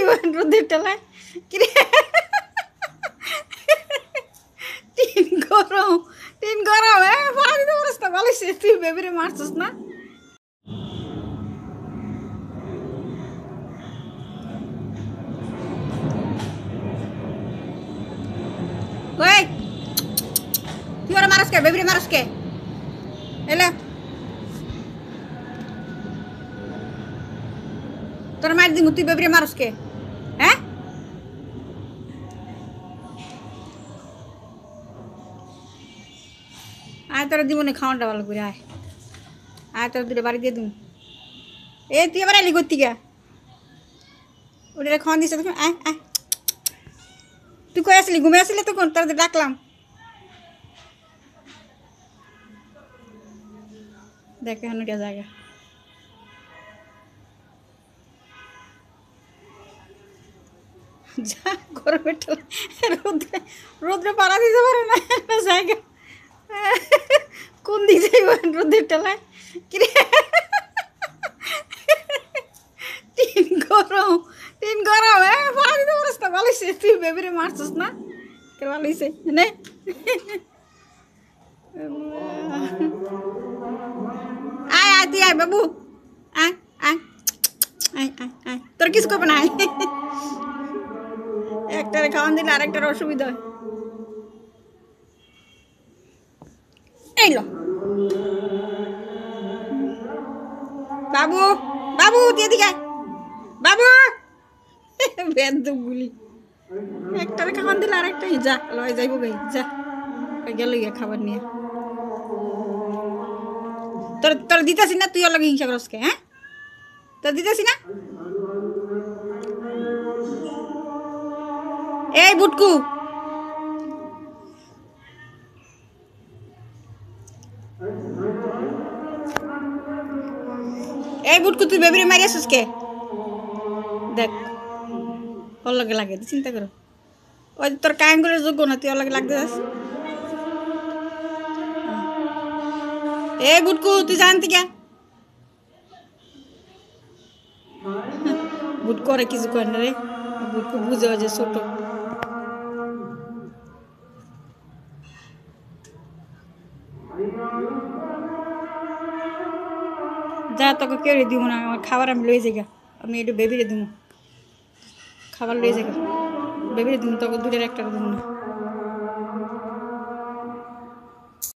যাইব রোদের টেলায় কিরে টিন গরম পানি দিতে পারিস না বলিস তুই বেবিরে মারছিস না ওই তুই ওরা মারস কে বেবিরে মারস কে এলে তোর মার দিমু তুই বেবিরে মারস কে হ্যাঁ আয় তোরা দিব না খাওয়ানটা ভালো করে আয় আয় তোরা দুটো বাড়ি দিয়ে দিম এ তুই এবার আলি করতি গা ওটা খাওয়ান দিস তখন আয় আয় তুই কই আসলি ঘুমে আসলি তখন তোর ডাকলাম দেখ এখন ওটা জায়গা যা গরমে রোদ্রে রোদ্রে পাড়া দিতে পারে না জায়গা কোন দিক যাইব রোদের টেলায় কিরে টিন গরম পাড়া দিতে পারিস না বলিস তুই বেবিরে মারছিস না কে বলিস নে আয় আয় তুই আয় বাবু আয় আয় আয় আয় আয় তোর কিছু করবে না একটারে খাওয়ান দিলে আরেকটার অসুবিধা হয় এই লো বাবু বাবু তুই এদিকে বাবু বেদগুলি একটারে খাওয়ান দিলে আরেকটা যা লয় যাইব গাই যা গেল গিয়া খাবার নিয়ে তোর তোর দিতেছি না তুই অলগে হিংসা করসকে হ্যাঁ তোর দিতেছি না এই বুটকু এই বুটকু তুই বেবিরে মারি আসিস কে দেখ ওর লগে লাগে চিন্তা করো ওই তোর কায়াঙ্গুলের যোগ্য না তুই ওর লগে লাগতে যাস এই বুটকু তুই জানতি কে বুট করে কিছু করে না রে বুটকু বুঝে যে ছোট যা তোকে কেউ দিব না আমার খাবার আমি লয়ে যাই আমি একটু বেবিরে দিব খাবার লয়ে যাই বেবিরে দিব তোকে দুটোর একটা দিব না